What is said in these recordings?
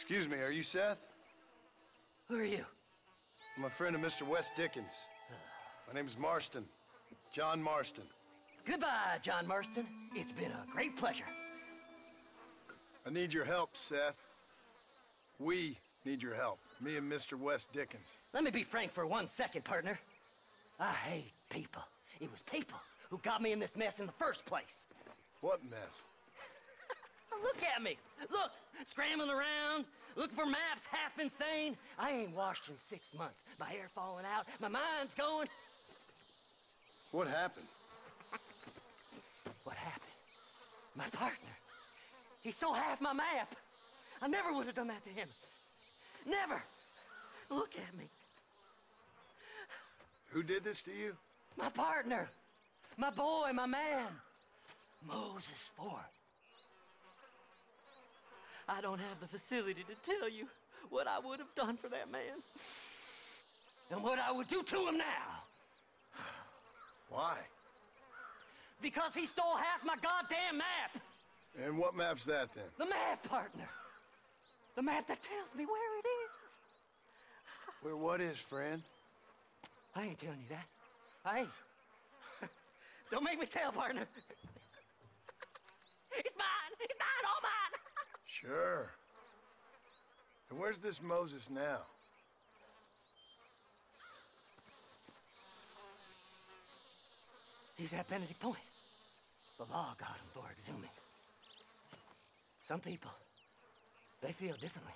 Excuse me, are you Seth? Who are you? I'm a friend of Mr. Wes Dickens. My name's Marston. John Marston. Goodbye, John Marston. It's been a great pleasure. I need your help, Seth. We need your help. Me and Mr. Wes Dickens. Let me be frank for 1 second, partner. I hate people. It was people who got me in this mess in the first place. What mess? Look at me. Look, scrambling around, looking for maps, half insane. I ain't washed in 6 months. My hair falling out, my mind's going. What happened? What happened? My partner. He stole half my map. I never would have done that to him. Never. Look at me. Who did this to you? My partner. My boy, my man. Moses Ford. I don't have the facility to tell you what I would have done for that man. And what I would do to him now. Why? Because he stole half my goddamn map. And what map's that, then? The map, partner. The map that tells me where it is. Where what is, friend? I ain't telling you that. I ain't. Don't make me tell, partner. It's mine! It's mine! All mine! Sure. And where's this Moses now? He's at Benedict Point. The law got him for exhuming. Some people, they feel differently.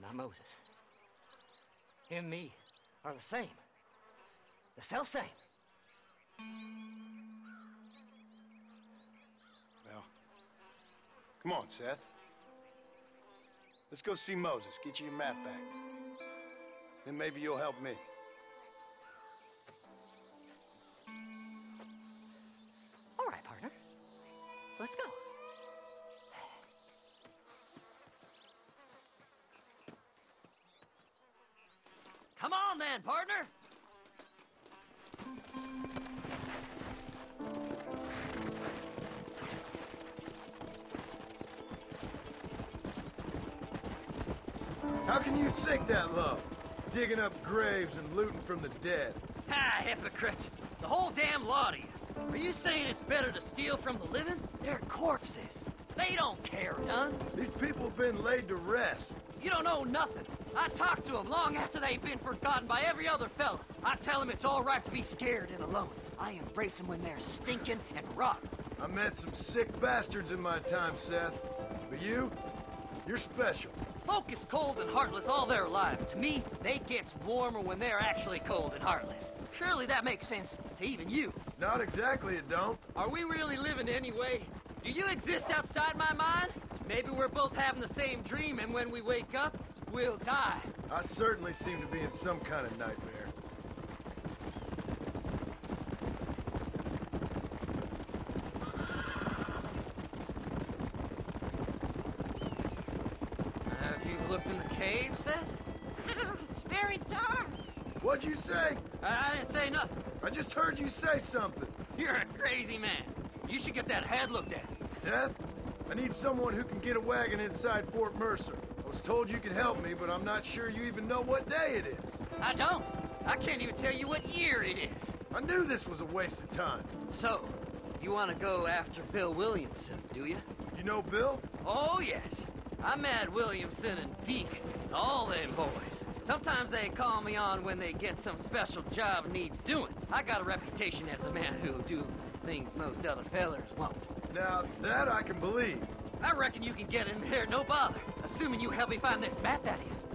Not Moses. Him and me are the same. The self-same. Well, come on, Seth. Let's go see Moses, get you your map back. Then maybe you'll help me. All right, partner. Let's go. Come on then, partner! How can you sink that low? Digging up graves and looting from the dead. Ah, hypocrites! The whole damn lot of you. Are you saying it's better to steal from the living? They're corpses. They don't care none. These people have been laid to rest. You don't know nothing. I talk to them long after they've been forgotten by every other fella. I tell them it's all right to be scared and alone. I embrace them when they're stinking and rotten. I met some sick bastards in my time, Seth. But you're special. Folk is cold and heartless all their lives. To me, they gets warmer when they're actually cold and heartless. Surely that makes sense to even you. Not exactly, it don't. Are we really living anyway? Do you exist outside my mind? Maybe we're both having the same dream, and when we wake up, we'll die. I certainly seem to be in some kind of nightmare. Have you looked in the cave, Seth? It's very dark. What'd you say? I didn't say nothing. I just heard you say something. You're a crazy man. You should get that head looked at. Seth, I need someone who can get a wagon inside Fort Mercer. I was told you could help me, but I'm not sure you even know what day it is. I don't. I can't even tell you what year it is. I knew this was a waste of time. So, you want to go after Bill Williamson, do you? You know Bill? Oh, yes. I met Williamson and Deke, all them boys. Sometimes they call me on when they get some special job needs doing. I got a reputation as a man who'll do things most other fellers won't. Now, that I can believe. I reckon you can get in there, no bother. Assuming you help me find this map, that is.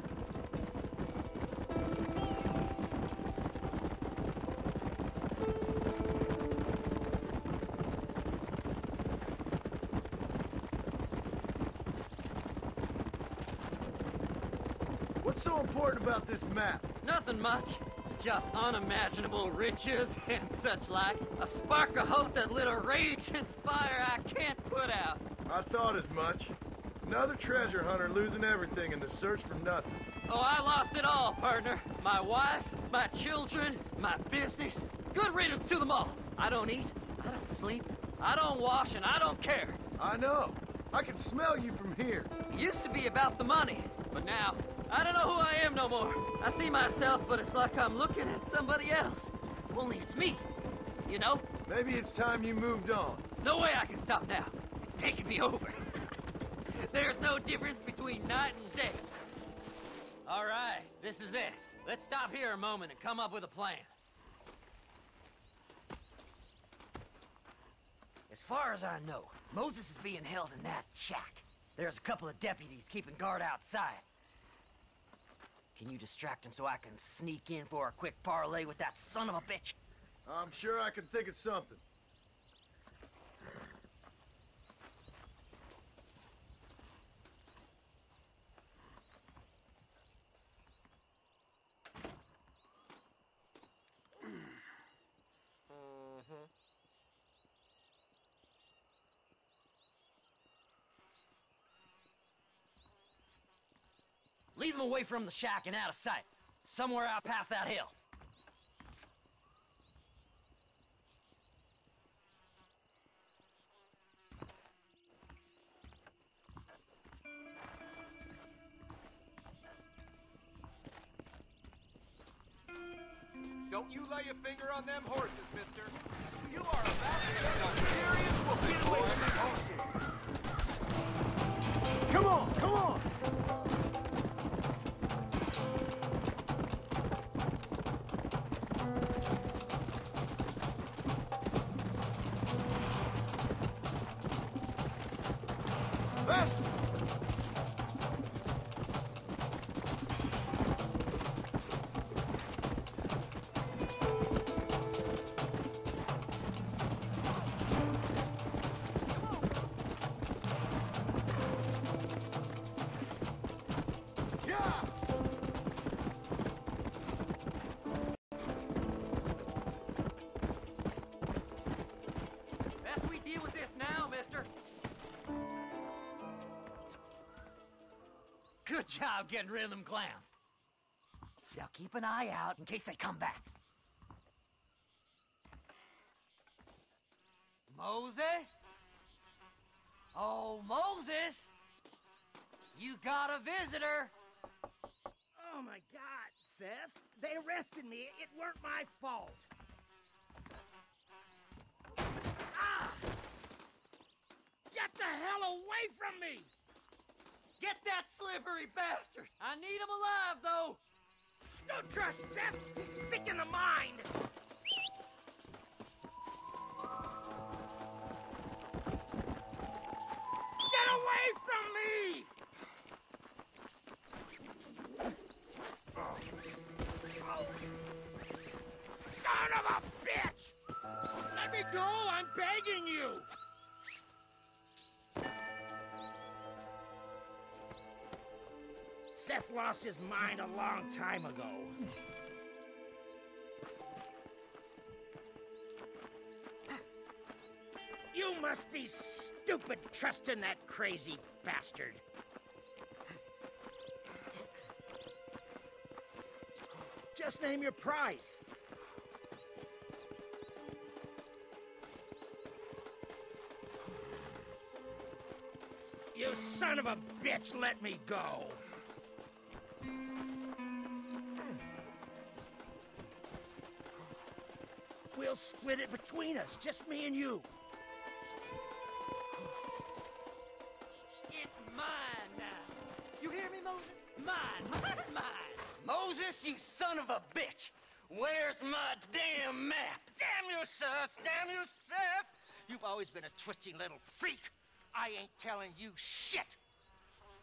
What's so important about this map? Nothing much. Just unimaginable riches and such like. A spark of hope that lit a raging fire I can't put out. I thought as much. Another treasure hunter losing everything in the search for nothing. Oh, I lost it all, partner. My wife, my children, my business. Good riddance to them all. I don't eat, I don't sleep, I don't wash, and I don't care. I know. I can smell you from here. It used to be about the money, but now, I don't know who I am no more. I see myself, but it's like I'm looking at somebody else. Only it's me, you know? Maybe it's time you moved on. No way I can stop now. It's taking me over. There's no difference between night and day. All right, this is it. Let's stop here a moment and come up with a plan. As far as I know, Moses is being held in that shack. There's a couple of deputies keeping guard outside. Can you distract him so I can sneak in for a quick parlay with that son of a bitch? I'm sure I can think of something. Lead them away from the shack and out of sight. Somewhere out past that hill. Don't you lay a finger on them horses, mister. You are about to get a serious whooping, boy. Come on, come on! Faster! Best we deal with this now, mister. Good job getting rid of them clowns. Now keep an eye out in case they come back. Moses? Oh, Moses! You got a visitor! Oh my God, Seth. They arrested me. It weren't my fault. Ah! Get the hell away from me! Get that slippery bastard! I need him alive, though! Don't trust Seth. He's sick in the mind. Get away from me! Son of a bitch! Let me go! I'm begging you! Seth lost his mind a long time ago. You must be stupid trusting that crazy bastard. Just name your price. You son of a bitch, let me go. We'll split it between us, just me and you. It's mine now. You hear me, Moses? Mine, mine, mine. Moses, you son of a bitch! Where's my damn map? Damn you, Seth! Damn you, Seth! You've always been a twisty little freak. I ain't telling you shit.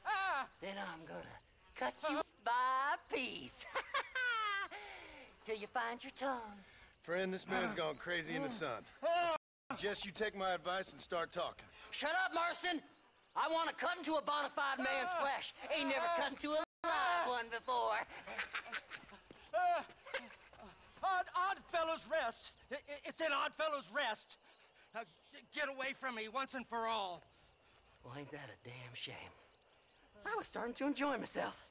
Ah! Then I'm gonna cut you by piece. Till you find your tongue. Friend, this man's gone crazy in the sun. I suggest you take my advice and start talking. Shut up, Marston! I want to cut into a bona fide man's flesh. Ain't never cut into a live one before. Odd Fellows Rest. It's in Odd Fellows Rest. Now, get away from me once and for all. Well, ain't that a damn shame? I was starting to enjoy myself.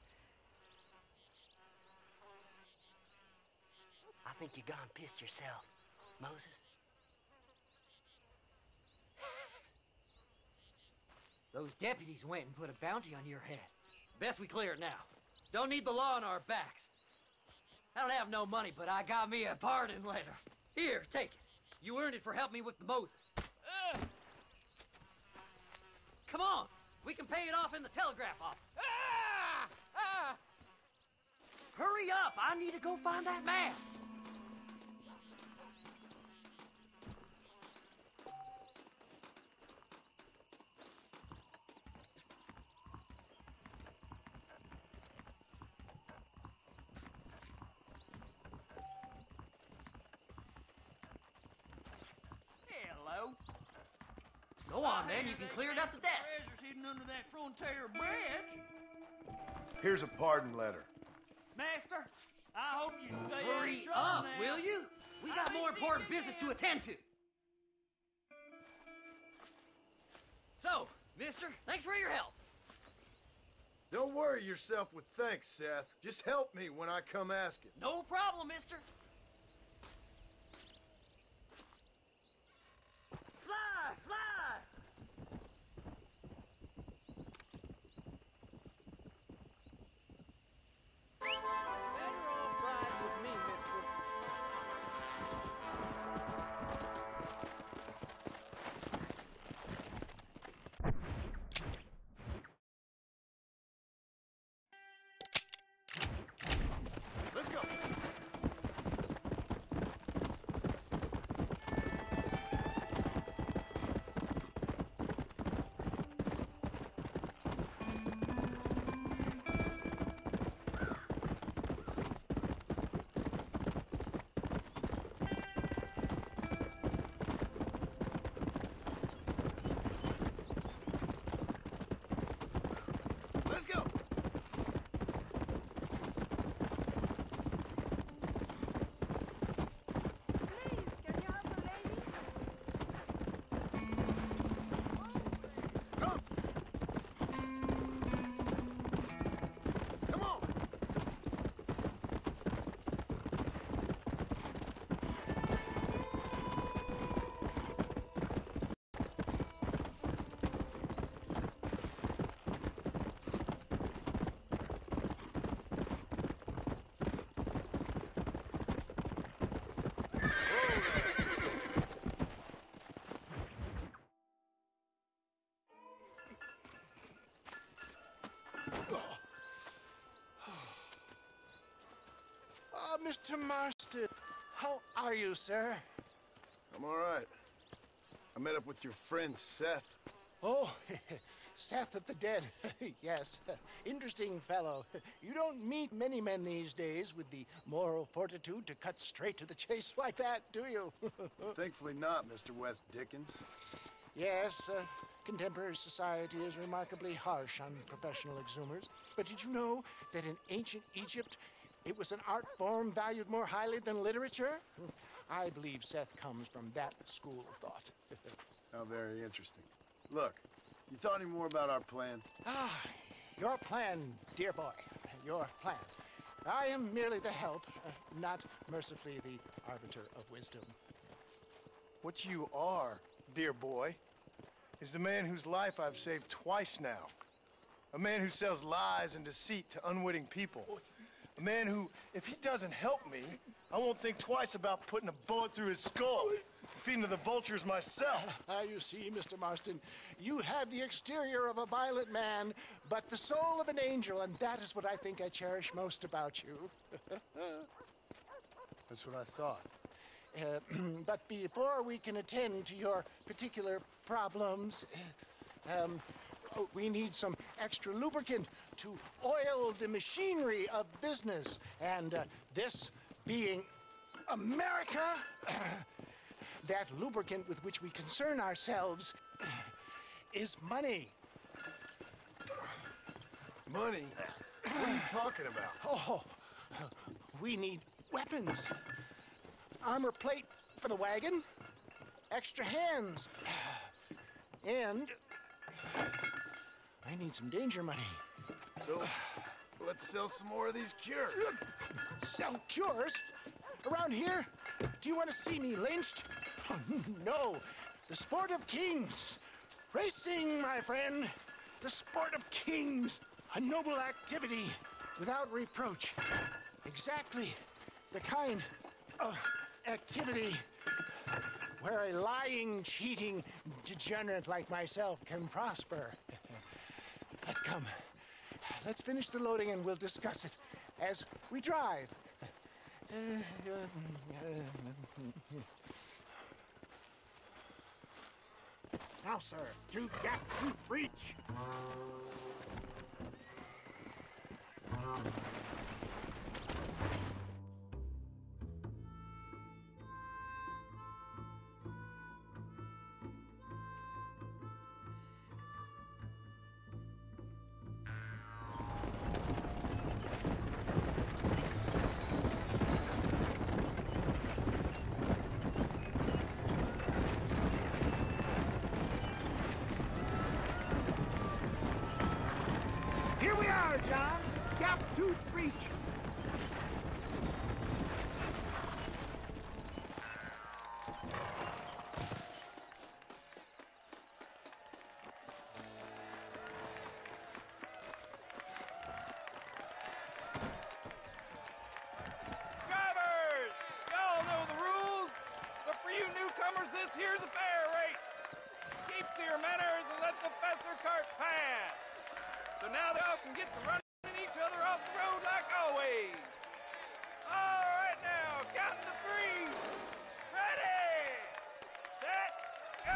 I think you gone pissed yourself, Moses. Those Those deputies went and put a bounty on your head. Best we clear it now. Don't need the law on our backs. I don't have no money, but I got me a pardon letter. Here, take it. You earned it for helping me with the Moses. Come on, we can pay it off in the telegraph office. Hurry up, I need to go find that man. Hello. Go on, then. You can clear it up to death. Treasures hidden under that Frontier Bridge. Here's a pardon letter. Master, I hope you stay out Hurry of trouble up, now. will you? We got more important business to attend to. So, mister, thanks for your help. Don't worry yourself with thanks, Seth. Just help me when I come asking. No problem, mister. Fly, fly! Better off ride with me, mister. Let's go. Let's go. Come. Come on. Mr. Marston, how are you, sir? I'm all right. I met up with your friend, Seth. Oh, Seth of the Dead. Yes, interesting fellow. You don't meet many men these days with the moral fortitude to cut straight to the chase like that, do you? Thankfully not, Mr. West Dickens. Yes, contemporary society is remarkably harsh on professional exhumers. But did you know that in ancient Egypt, it was an art form valued more highly than literature? I believe Seth comes from that school of thought. How very interesting. Look, you thought any more about our plan? Your plan, dear boy. Your plan. I am merely the help, not mercifully the arbiter of wisdom. What you are, dear boy, is the man whose life I've saved twice now. A man who sells lies and deceit to unwitting people. A man who, if he doesn't help me, I won't think twice about putting a bullet through his skull, feeding to the vultures myself. You see, Mr. Marston, you have the exterior of a violent man, but the soul of an angel, and that is what I think I cherish most about you. That's what I thought. But before we can attend to your particular problems, we need some extra lubricant to oil the machinery of business. And this being America, that lubricant with which we concern ourselves is money. Money? What are you talking about? Oh, we need weapons. Armor plate for the wagon, extra hands, and I need some danger money. So, let's sell some more of these cures. Sell cures? Around here? Do you want to see me lynched? No. The sport of kings. Racing, my friend. the sport of kings, a noble activity without reproach. Exactly the kind of activity where a lying, cheating degenerate like myself can prosper. But come, let's finish the loading and we'll discuss it as we drive. Now, sir, to Gap Tooth Breach. Here we are, John. Gap Tooth Breach. Drivers! Y'all know the rules, but for you newcomers, this here's a fair race. Keep to your manners and let the faster cart pass. So now y'all can get to running each other off the road like always. All right now, counting to 3. Ready, set, go!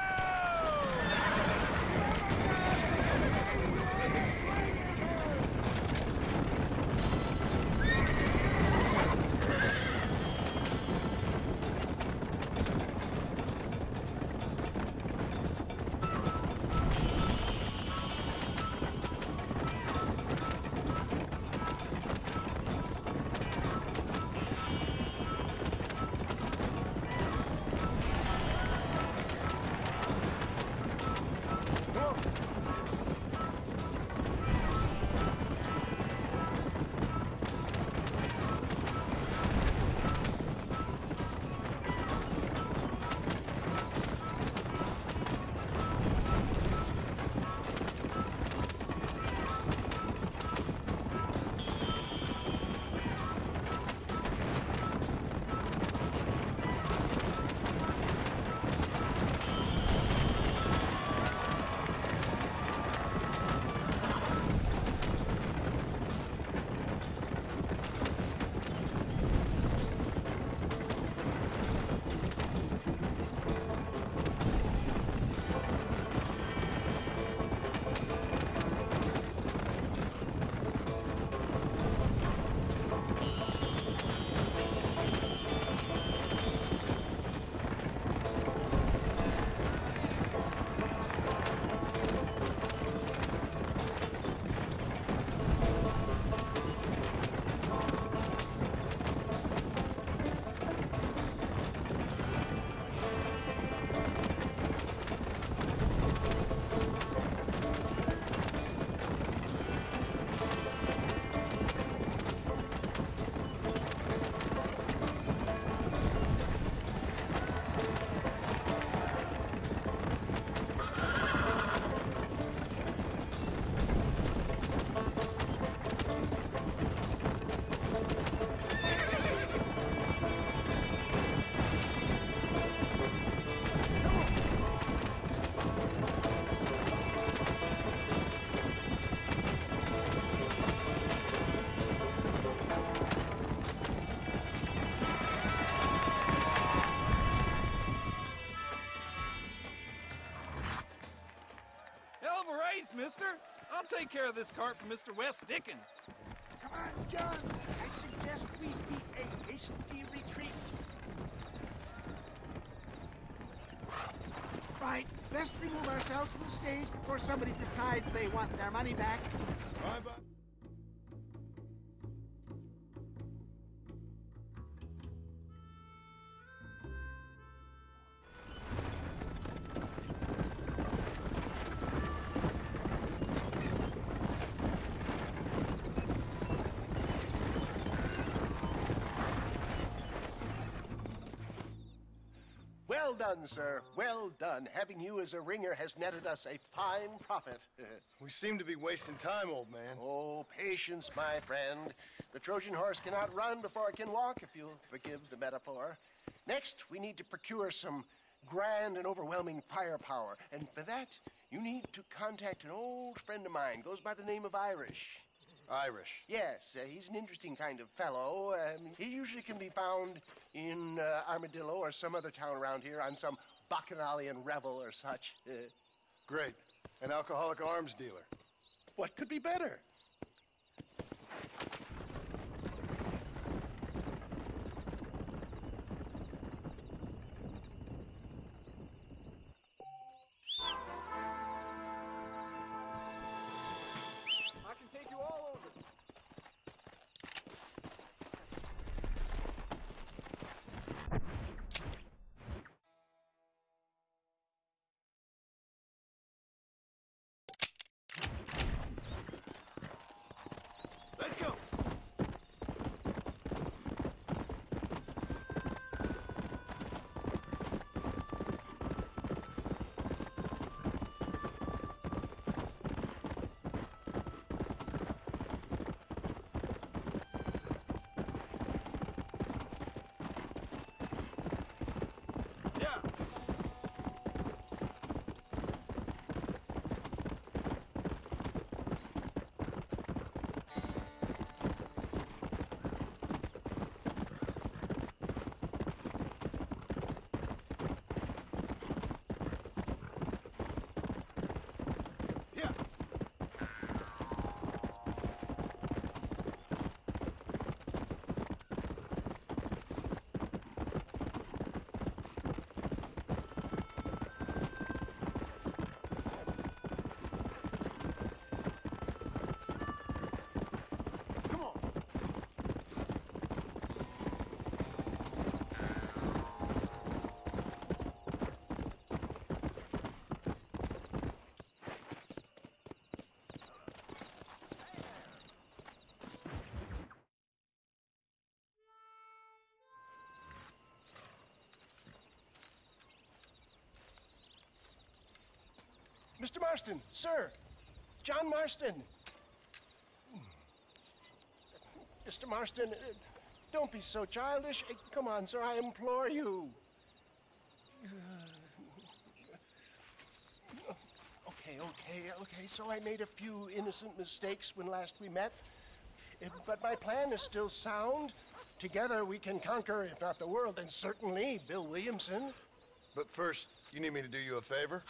Mister. I'll take care of this cart for Mr. West Dickens. Come on, John. I suggest we beat a hasty retreat. Right. Best remove ourselves from the stage before somebody decides they want their money back. Bye-bye. Well Well done, sir. Well done. Having you as a ringer has netted us a fine profit. We seem to be wasting time, old man. Oh, patience, my friend. The Trojan horse cannot run before it can walk, if you'll forgive the metaphor. Next, we need to procure some grand and overwhelming firepower. And for that, you need to contact an old friend of mine. Goes by the name of Irish. Irish. Yes, he's an interesting kind of fellow. He usually can be found in Armadillo or some other town around here on some bacchanalian revel or such. Great. An alcoholic arms dealer. What could be better? I can take you all over. Let's go. Yeah. Yeah. Come on. Mr. Marston, sir. John Marston. Mr. Marston, don't be so childish. Come on, sir, I implore you. Okay. So I made a few innocent mistakes when last we met. But my plan is still sound. Together we can conquer, if not the world, then certainly Bill Williamson. But first, you need me to do you a favor?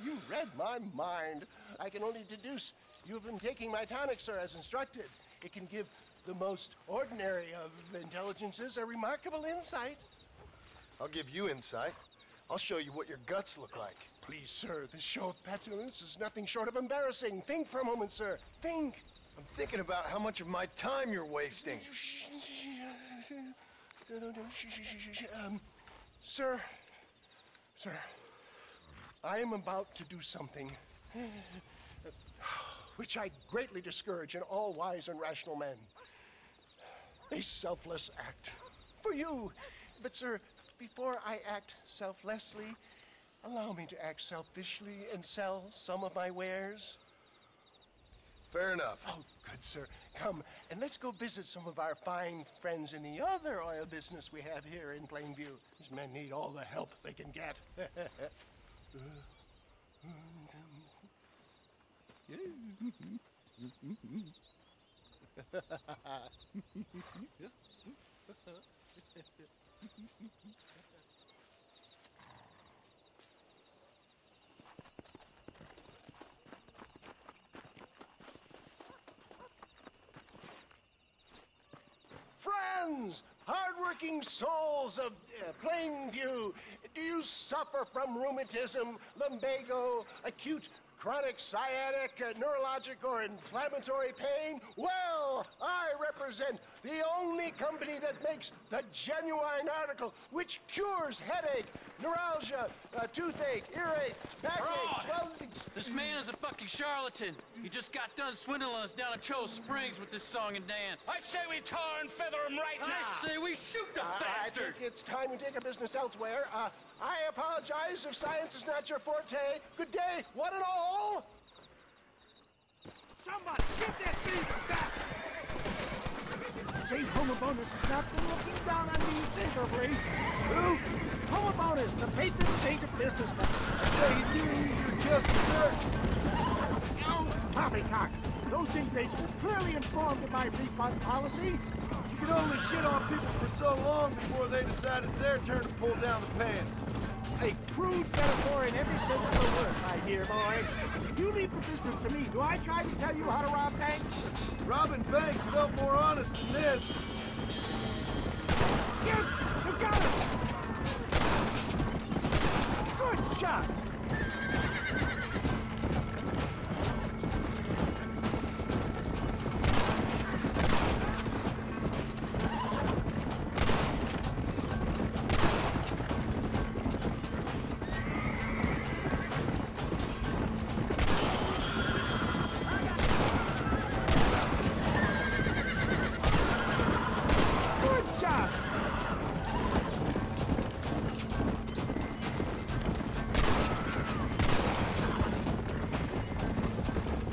You read my mind. I can only deduce you've been taking my tonic, sir, as instructed. It can give the most ordinary of intelligences a remarkable insight. I'll give you insight. I'll show you what your guts look like. Please, sir, this show of petulance is nothing short of embarrassing. Think for a moment, sir. Think. I'm thinking about how much of my time you're wasting. Sir, I am about to do something which I greatly discourage in all wise and rational men. A selfless act for you. But, sir, before I act selflessly, allow me to act selfishly and sell some of my wares. Fair enough. Oh, good, sir. Come, and let's go visit some of our fine friends in the other oil business we have here in Plainview. These men need all the help they can get. Friends, hardworking souls of Plainview, do you suffer from rheumatism, lumbago, acute chronic sciatic, neurologic, or inflammatory pain? Well, I represent the only company that makes the genuine article which cures headache, neuralgia, toothache, earache, backache, swelling. This man is a fucking charlatan. He just got done swindling us down at Cho Springs with this song and dance. I say we tar and feather him right now. I say we shoot the I bastard! think it's time we take our business elsewhere. I apologize if science is not your forte. Good day, one and all. Somebody, get that beaver back! St. Homobonus has not been looking down on me favorably. Who? Homobonus, the patron saint of businessmen. I say he's giving you your just desserts. Oh, poppycock! Those ingrates were clearly informed of my refund policy. You can only shit on people for so long before they decide it's their turn to pull down the pants. A crude metaphor in every sense of the word, my dear boy. You leave the business to me. Do I try to tell you how to rob banks? Robbing banks felt more honest than this. Yes! You got it! Good shot!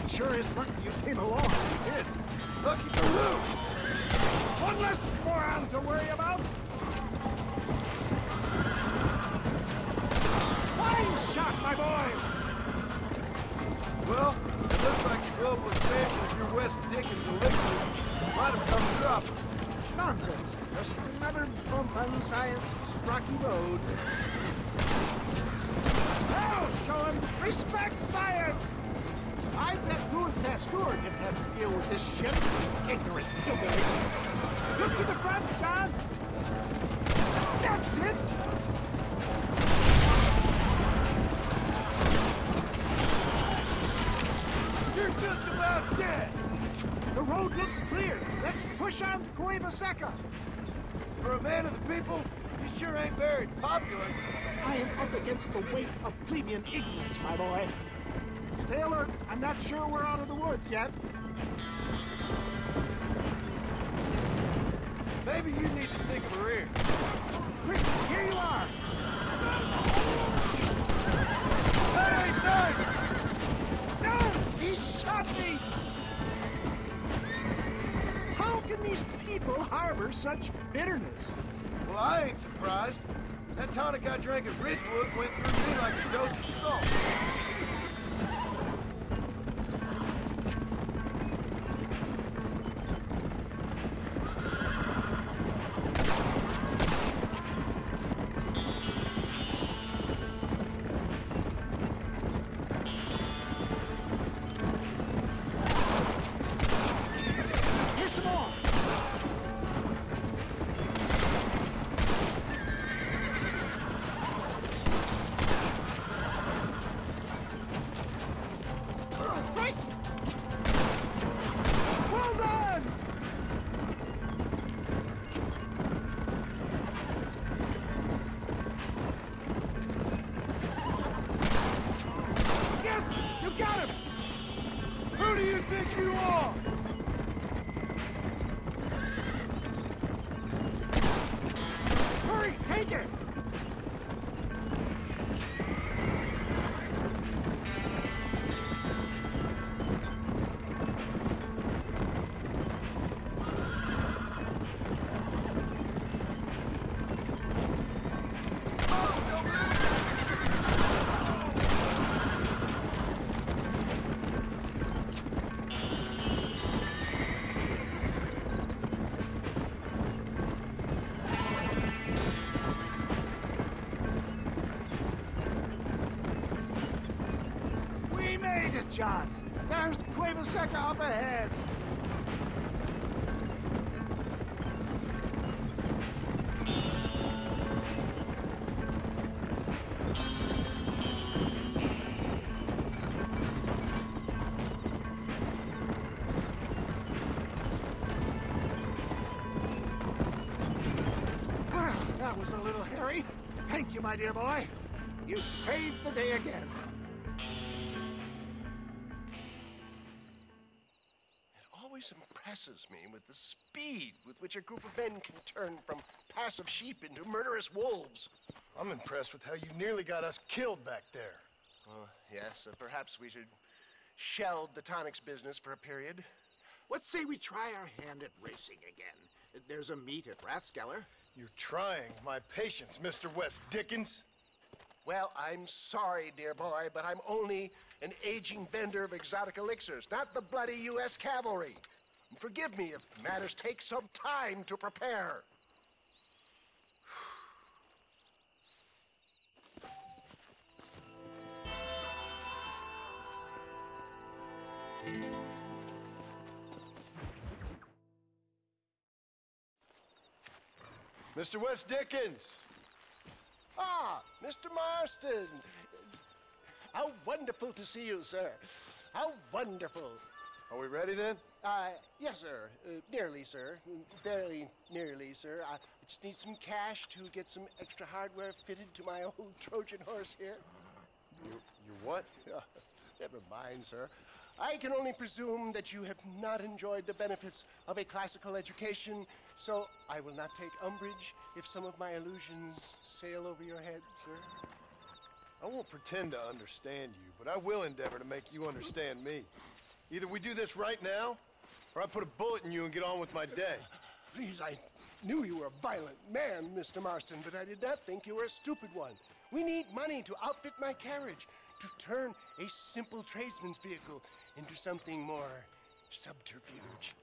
Sure is lucky you came along. You did. Lucky for who? One less moron to worry about. Fine shot, my boy. Well, it looks like the global expansion of your West Dickens elixir might have come up. Nonsense. Just another bump on science's rocky road. I'll show him respect science. I bet Louis Pasteur didn't have to deal with this shit. Ignorant hillbilly. Look to the front, John. That's it. You're just about dead. The road looks clear. Let's push on to Cueva Seca. For a man of the people, you sure ain't very popular. I am up against the weight of plebeian ignorance, my boy. Stay alert. I'm not sure we're out of the woods yet. Maybe you need to think of a rear. Quick, here you are. That ain't nice! No! He shot me! How can these people harbor such bitterness? Well, I ain't surprised. That tonic I drank at Ridgewood went through me like a dose of salt. Here's some more. Christ! Well done! Yes! You got him! Who do you think you are? Hurry, take it! We made it, John. There's Cueva Seca up ahead. Well, that was a little hairy. Thank you, my dear boy. You saved the day again. It always impressed impresses me with the speed with which a group of men can turn from passive sheep into murderous wolves. I'm impressed with how you nearly got us killed back there. Yes, perhaps we should shelve the tonics business for a period. What say we try our hand at racing again? There's a meet at Rathskeller. You're trying my patience, Mr. West Dickens. Well, I'm sorry, dear boy, but I'm only an aging vendor of exotic elixirs, not the bloody U.S. cavalry. Forgive me if matters take some time to prepare. Mr. West Dickens! Ah, Mr. Marston. How wonderful to see you, sir. How wonderful. Are we ready then? Yes, sir. Nearly, sir. Very nearly, sir. I just need some cash to get some extra hardware fitted to my old Trojan horse here. You what? Never mind, sir. I can only presume that you have not enjoyed the benefits of a classical education, so I will not take umbrage if some of my illusions sail over your head, sir. I won't pretend to understand you, but I will endeavor to make you understand me. Either we do this right now, or I put a bullet in you and get on with my day. Please, I knew you were a violent man, Mr. Marston, but I did not think you were a stupid one. We need money to outfit my carriage, to turn a simple tradesman's vehicle into something more subterfuge.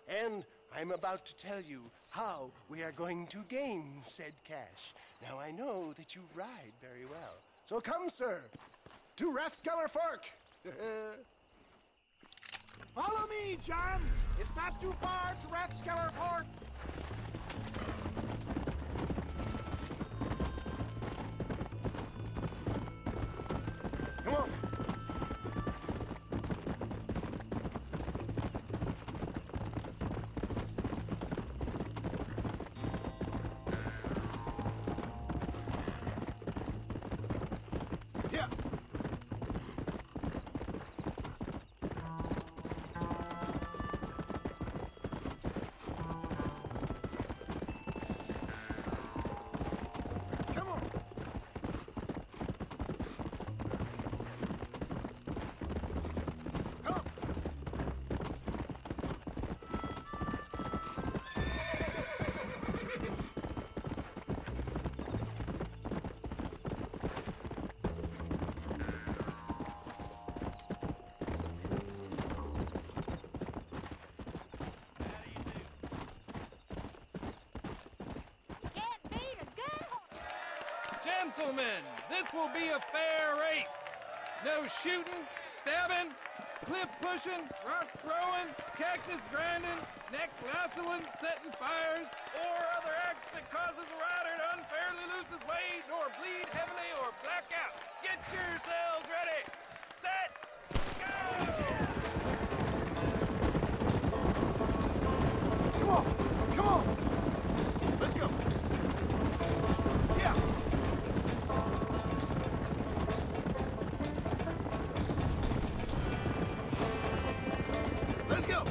And I'm about to tell you how we are going to gain said cash. Now, I know that you ride very well. So come, sir, to Rathskeller Fork. Follow me, John. It's not too far to Rathskeller Fork. Come on. Yeah. Come on. Come on. Can't beat a good horse. Gentlemen, this will be a fair race. No shooting, stabbing, cliff pushing, rock throwing, cactus grinding, neck lassoing, setting fires, or other acts that causes a rider to unfairly lose his weight or bleed heavily or black out. Get yourselves ready. Set. Go! Come on. Come on. Let's go. Yeah. Let's go.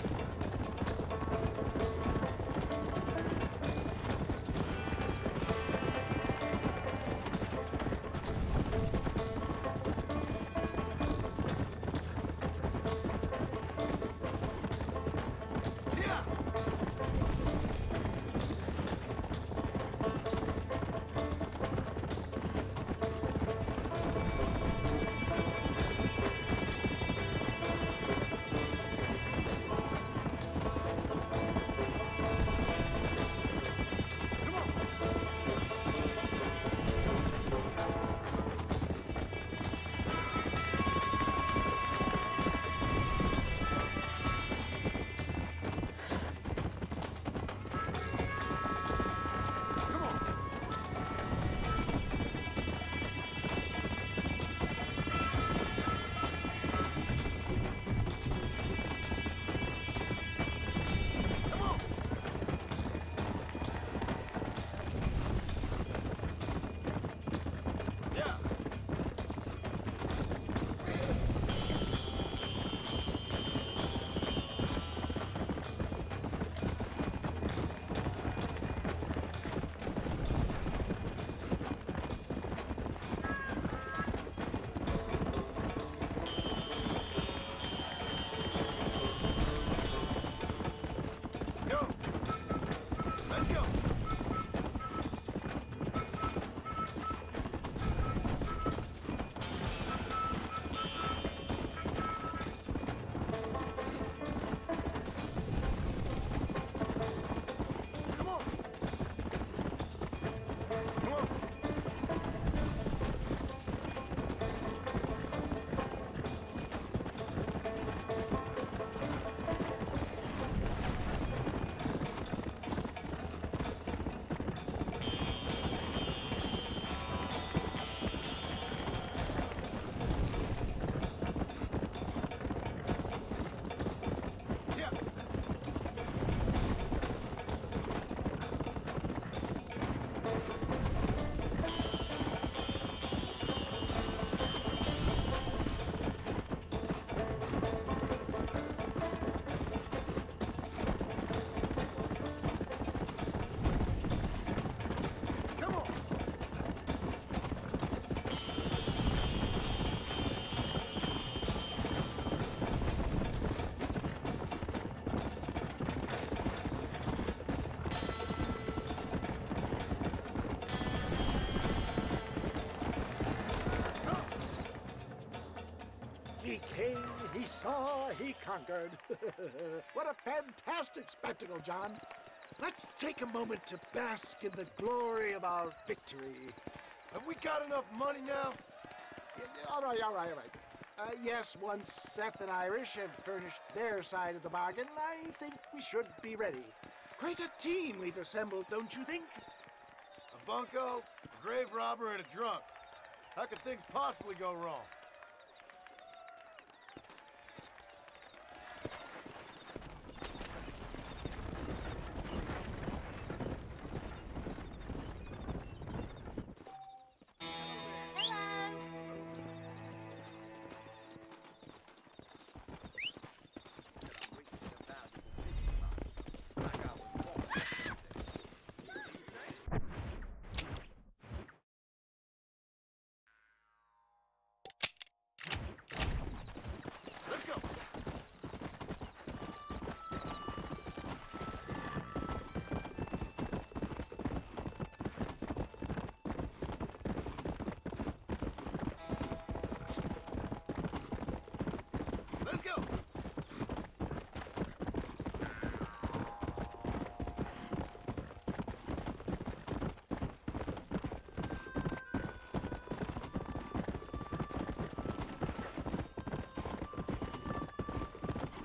conquered. What a fantastic spectacle, John. Let's take a moment to bask in the glory of our victory. Have we got enough money now? All right. Yes, once Seth and Irish have furnished their side of the bargain, I think we should be ready. Quite a team we've assembled, don't you think? A bunco, a grave robber, and a drunk. How could things possibly go wrong? Let's go. Let's go.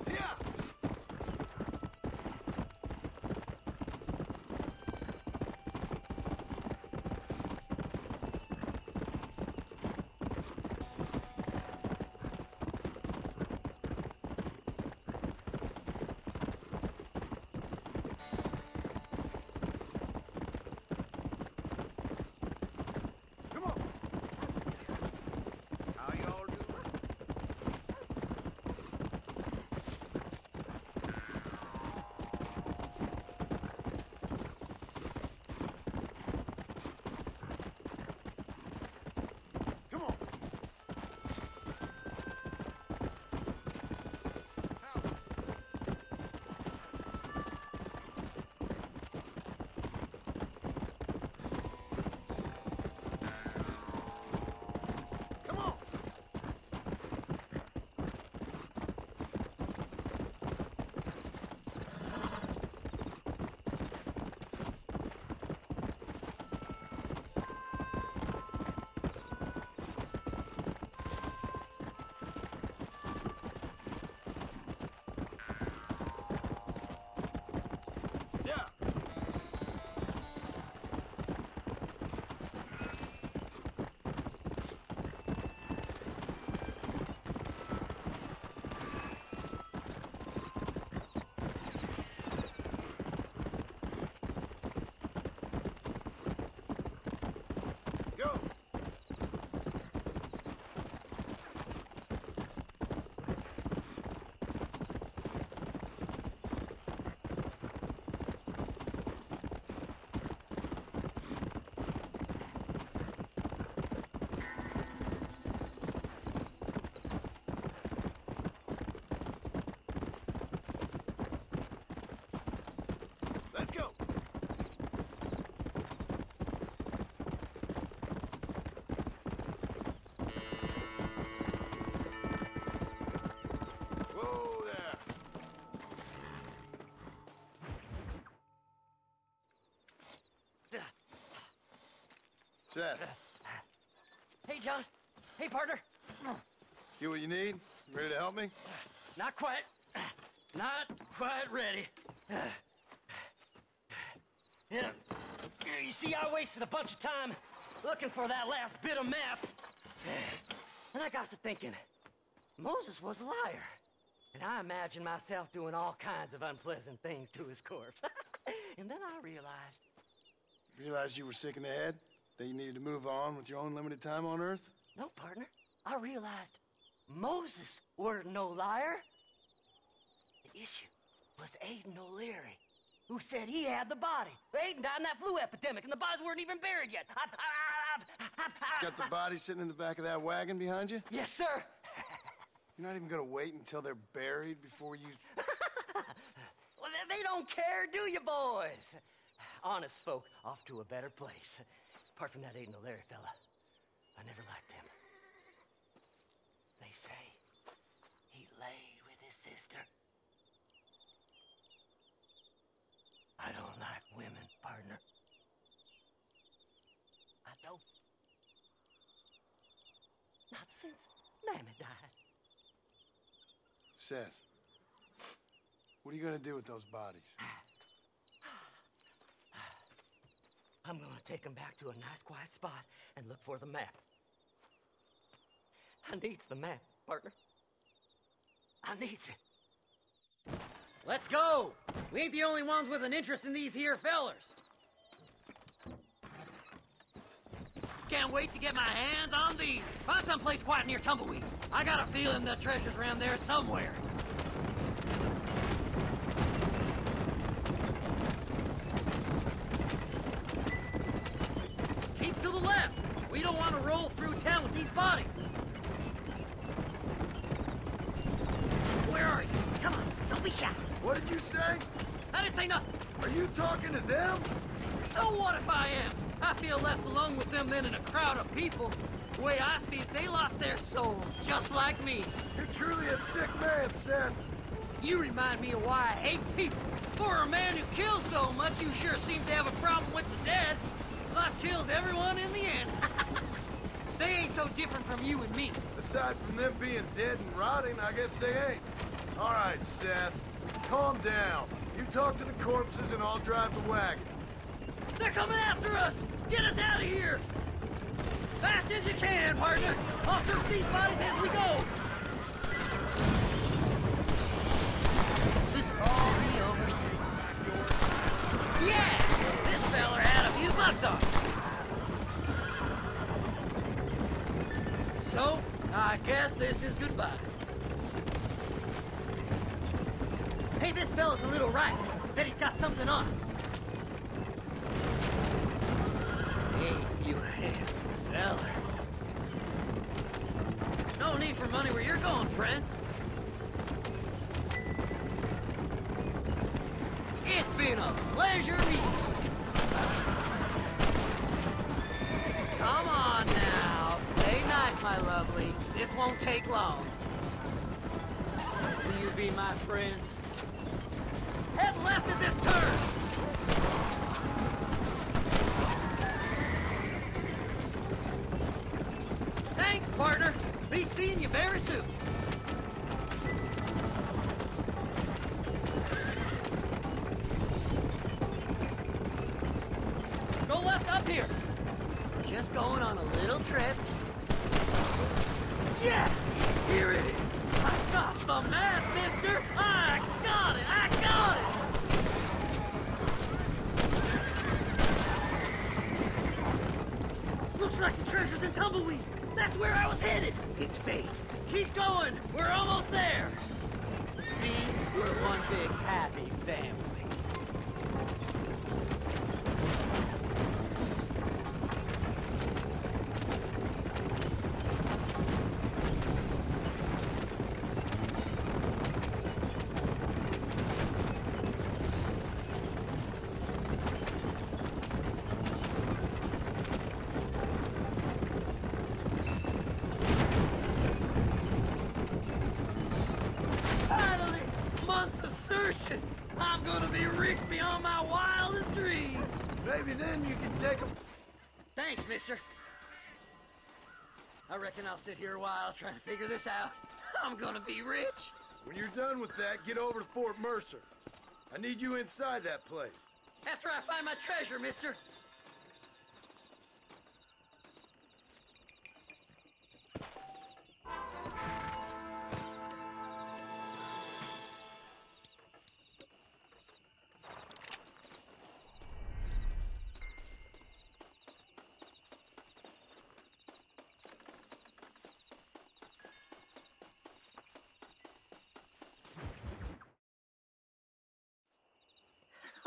Yeah. Come on. How y'all doing? Come on. Come on. Yeah. Go. Let's go. Whoa there. Seth, Hey, John. Hey, partner. get what you need? Ready to help me? Not quite. Not quite ready. Yeah. You see, I wasted a bunch of time looking for that last bit of map. And I got to thinking, Moses was a liar. And I imagined myself doing all kinds of unpleasant things to his corpse. And then I realized, Realized you were sick in the head? That you needed to move on with your own limited time on Earth? no, partner, I realized Moses weren't no liar. The issue was Aiden O'Leary, who said he had the body. Aiden died in that flu epidemic, and the bodies weren't even buried yet. Got the body sitting in the back of that wagon behind you? Yes, sir. You're not even gonna wait until they're buried before you... Well, they don't care, do you, boys? Honest folk off to a better place. Apart from that Aiden O'Leary fella, I never liked him. They say he laid with his sister. I don't like women, partner. I don't. Not since Mammy died. Seth, what are you gonna do with those bodies? I'm gonna take them back to a nice quiet spot and look for the map. I needs the map, partner. I needs it. Let's go! We ain't the only ones with an interest in these here fellers. Can't wait to get my hands on these. Find someplace quiet near Tumbleweed. I got a feeling the treasure's around there somewhere. Keep to the left. We don't want to roll through town with these bodies. Where are you? Come on, don't be shy. What did you say? I didn't say nothing. Are you talking to them? So what if I am? I feel less alone with them than in a crowd of people. The way I see it, they lost their souls, just like me. You're truly a sick man, Seth. You remind me of why I hate people. For a man who kills so much, you sure seem to have a problem with the dead. Life kills everyone in the end. They ain't so different from you and me. Aside from them being dead and rotting, I guess they ain't. All right, Seth, calm down. You talk to the corpses and I'll drive the wagon. They're coming after us! Get us out of here! Fast as you can, partner! I'll search these bodies as we go! This will all be over soon. Yeah! This feller had a few bucks on him. So, I guess this is goodbye. Hey, this fella's a little right. Bet he's got something on. Hey, you handsome feller. No need for money where you're going, friend. It's been a pleasure meeting you. Come on now. Play nice, my lovely. This won't take long. Will you be my friends? Head left at this turn! Thanks, partner. Be seeing you very soon. Go left up here. Just going on a little trip. Yes! Here it is. I got the map, mister. I got it. I got it. Looks like the treasure's in Tumbleweed. That's where I was headed. It's fate. Keep going. We're almost there. See? We're one big happy family. I'm gonna be rich beyond my wildest dreams. Maybe then you can take them. Thanks, mister. I reckon I'll sit here a while trying to figure this out. I'm gonna be rich. When you're done with that, get over to Fort Mercer. I need you inside that place. After I find my treasure, mister.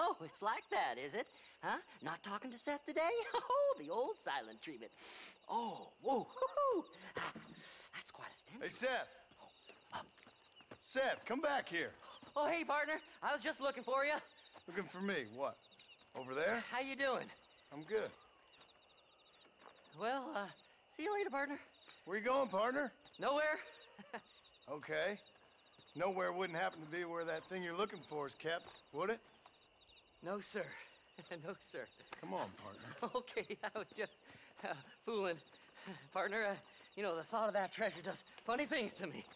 Oh, it's like that, is it? Huh? Not talking to Seth today? Oh, the old silent treatment. Oh, whoa, hoo-hoo. That's quite a stimulus. Hey, Seth. Seth, come back here. Oh, hey, partner. I was just looking for you. Looking for me? What? Over there? How you doing? I'm good. Well, see you later, partner. Where you going, partner? Nowhere. Okay. Nowhere wouldn't happen to be where that thing you're looking for is kept, would it? No, sir. No, sir. Come on, partner. Okay, I was just fooling. Partner, you know, the thought of that treasure does funny things to me.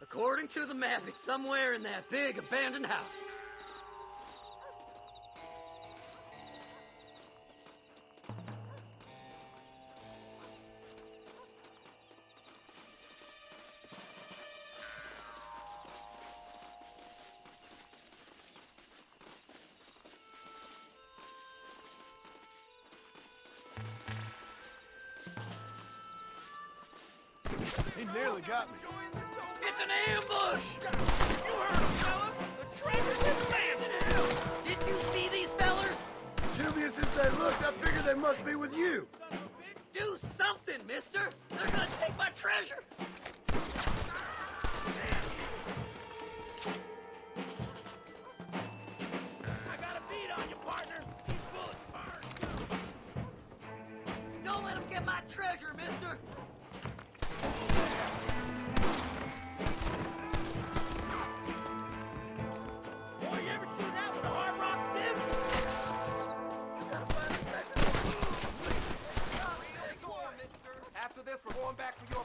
According to the map, it's somewhere in that big abandoned house. He nearly got me. It's an ambush! You heard him, fellas! The treasure's in abandoned house! Did you see these fellers? Dubious as they look, I figure they must be with you. Do something, mister! They're gonna take my treasure! I got a beat on you, partner! These bullets burn, too! Don't let them get my treasure, mister! Boy, you ever seen that with a hard rock stick? You gotta find the treasure. After this, we're going back to your...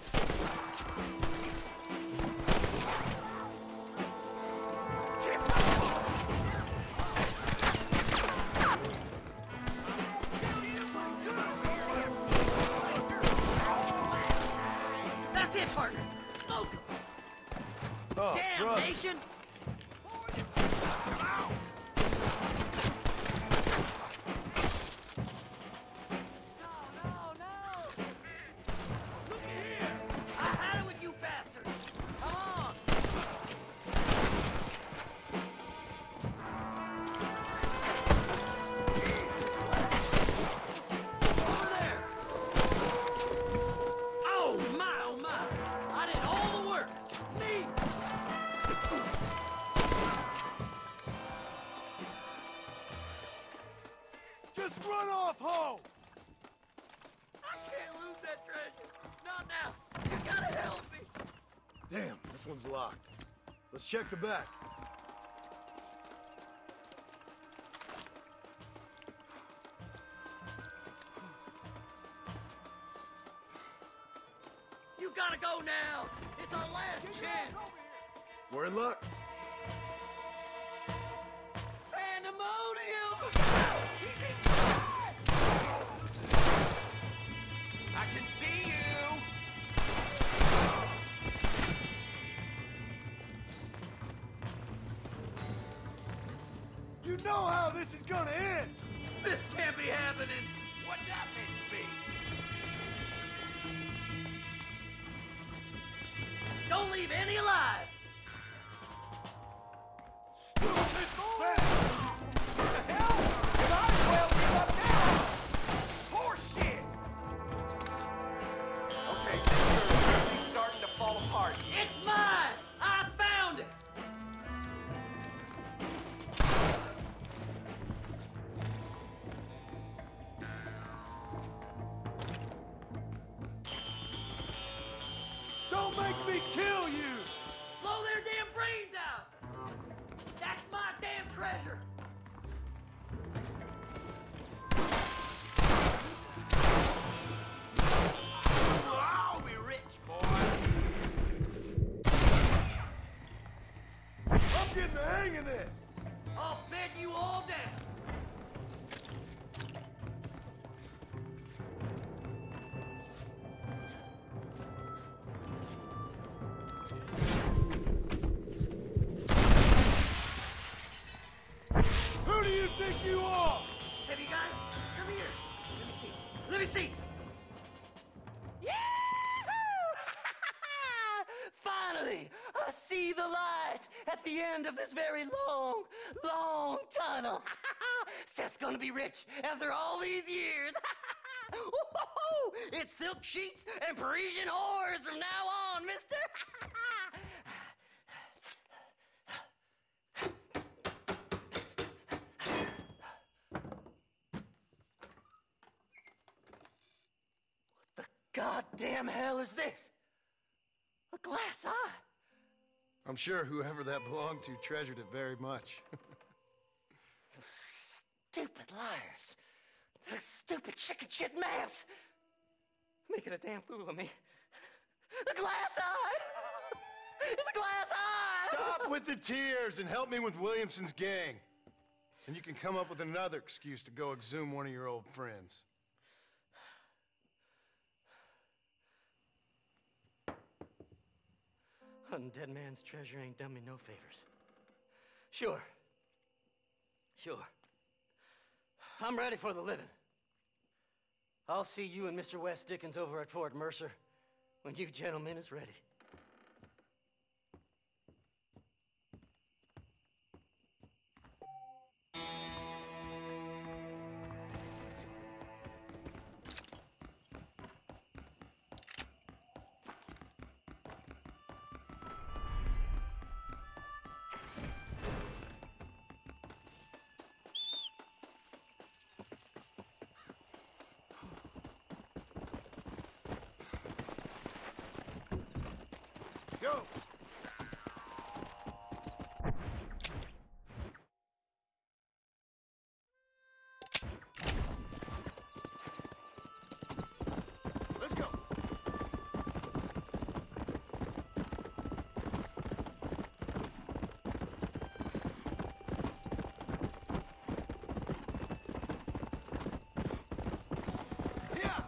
That's it, partner! Smoke! Oh, brother. Damnation! I had it with you bastards! Come on! Over there! Oh my! I did all the work! Me! Just run off home! I can't lose that treasure! Not now! You gotta help me! Damn, this one's locked. Let's check the back. You gotta go now! It's our last chance! We're in luck. Pandemonium! I can see you! You know how this is gonna end! This can't be happening! What that meant to be? Don't leave any alive! It's mine! I found it! Don't make me kill you! Blow their damn brains out! That's my damn treasure! I'll be rich, boy! I'm getting the hang of this! I'll bed you all down! Who do you think you are? Have you got it? Come here. Let me see. Let me see. Finally, I see the light at the end of this very long, long tunnel. Seth's gonna be rich after all these years. It's silk sheets and Parisian whores from now on, mister. What the goddamn hell is this? A A glass eye? I'm sure whoever that belonged to treasured it very much. Those stupid liars. Those stupid chicken shit maps. Making a damn fool of me. A glass eye! It's a glass eye! Stop with the tears and help me with Williamson's gang. And you can come up with another excuse to go exhume one of your old friends. Hunting dead man's treasure ain't done me no favors. Sure. I'm ready for the living. I'll see you and Mr. West Dickens over at Fort Mercer when you gentlemen is ready. Go! Let's go! Yeah!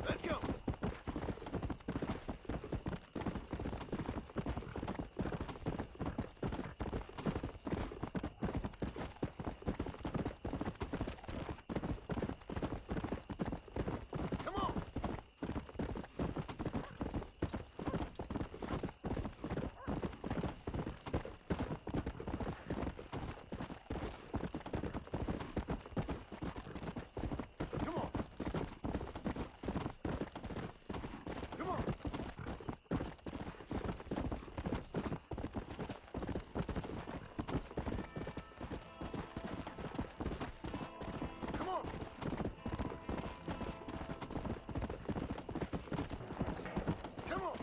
Let's go! Come on! Come on! Come on! Come on! Come on!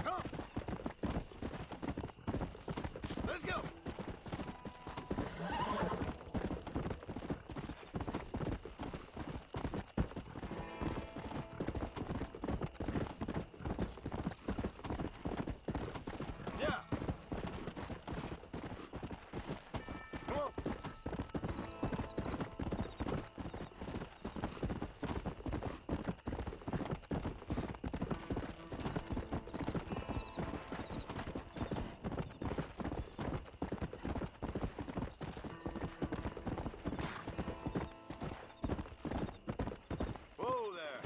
Come! Let's go! Yeah! Come on! Whoa there!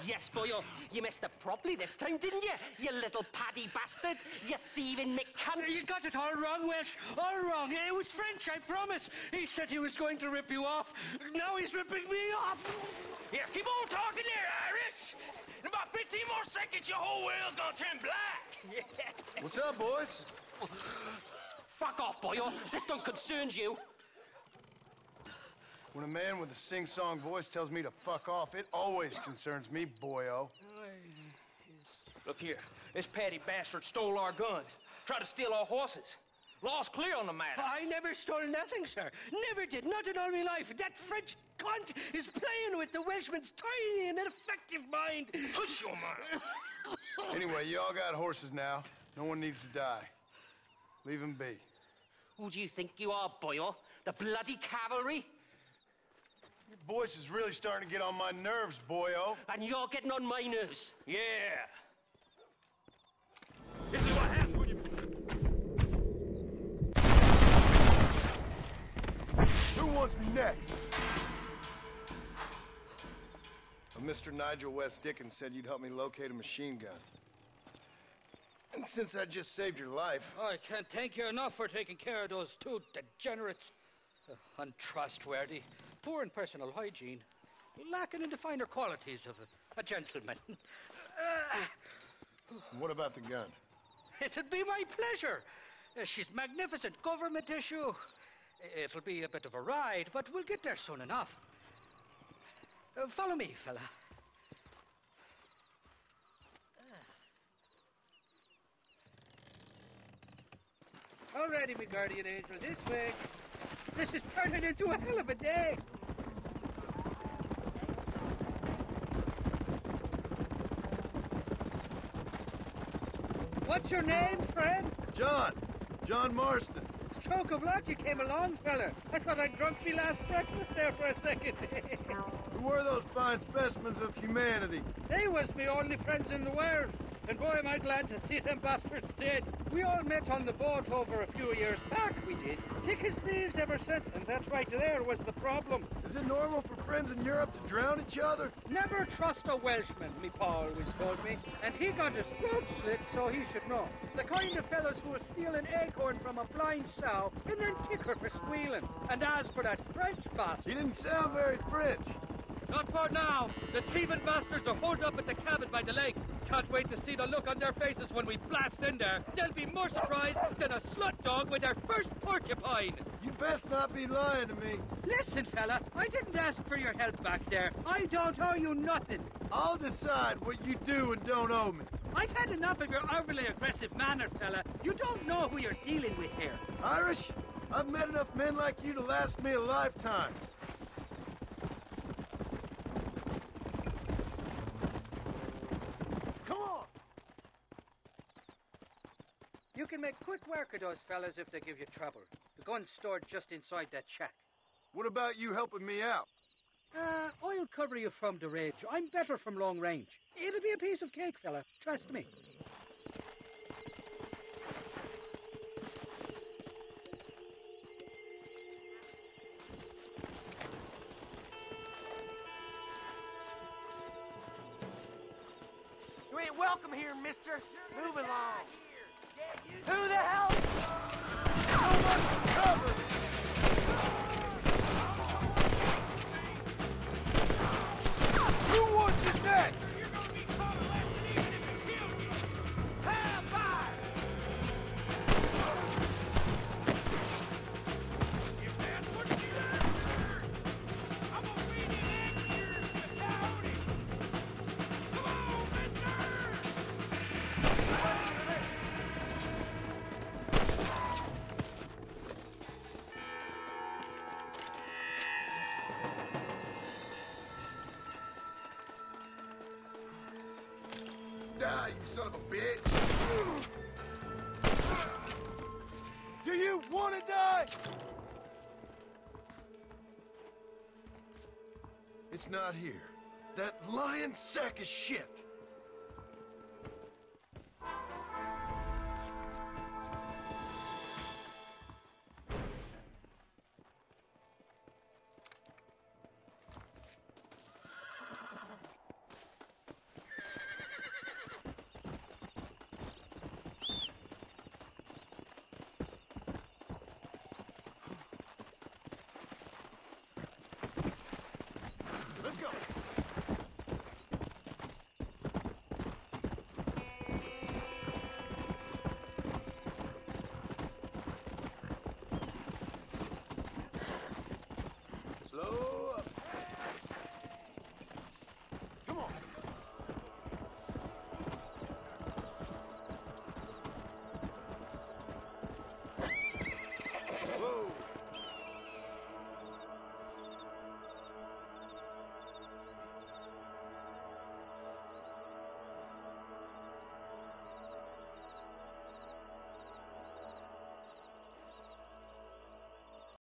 Yes, boyo, you messed up properly this time, didn't you? You little paddy bastard. You thieving McCunt. You got it all wrong, Welsh. All wrong. It was French, I promise. He said he was going to rip you off. Now he's ripping me off. Here, keep on talking there, Irish. In about 15 more seconds, your whole whale's gonna turn black. What's up, boys? Fuck off, boyo. This don't concern you. When a man with a sing-song voice tells me to fuck off, it always concerns me, boyo. Look here, this Paddy bastard stole our guns, tried to steal our horses. Law's clear on the matter. I never stole nothing, sir. Never did. Not in all my life. That French cunt is playing with the Welshman's tiny and ineffective mind. Hush your mouth. Anyway, you all got horses now. No one needs to die. Leave them be. Who do you think you are, boyo? The bloody cavalry? Your voice is really starting to get on my nerves, boyo. And you're getting on my nerves. Yeah. This is what happens when you... Who wants me next? Mr. Nigel West Dickens said you'd help me locate a machine gun. And since I just saved your life... I can't thank you enough for taking care of those two degenerates. Untrustworthy, poor in personal hygiene, lacking in the finer qualities of a gentleman. What about the gun? It'd be my pleasure. She's magnificent, government issue. It'll be a bit of a ride, but we'll get there soon enough. Follow me, fella. All righty, me guardian angel, this way. This is turning into a hell of a day. What's your name, friend? John Marston. Stroke of luck you came along, fella. I thought I'd drunk me last breakfast there for a second. Who were those fine specimens of humanity? They was me only friends in the world. And boy, am I glad to see them bastards dead. We all met on the boat over a few years back, we did. Thick as thieves ever since, and that right there was the problem. Is it normal for friends in Europe to drown each other? Never trust a Welshman, me pa always told me. And he got his throat slit, so he should know. The kind of fellows who will steal an acorn from a blind sow and then kick her for squealing. And as for that French bastard... He didn't sound very French. Not for now. The thieving bastards are holed up at the cabin by the lake. Can't wait to see the look on their faces when we blast in there. They'll be more surprised than a slut dog with their first porcupine. You best not be lying to me. Listen, fella, I didn't ask for your help back there. I don't owe you nothing. I'll decide what you do and don't owe me. I've had enough of your overly aggressive manner, fella. You don't know who you're dealing with here. Irish, I've met enough men like you to last me a lifetime. You can make quick work of those fellas if they give you trouble. The gun's stored just inside that shack. What about you helping me out? I'll cover you from the ridge. I'm better from long range. It'll be a piece of cake, fella. Trust me. You ain't welcome here, mister. Move along. Who the hell? Cover! Who wants it next? You're gonna be caught arrested even if you kill me. Have fire! If that's what you're after, I'm gonna feed you next year to coyote. Come on, mister! Die, you son of a bitch! Do you want to die? It's not here. That lying sack of shit.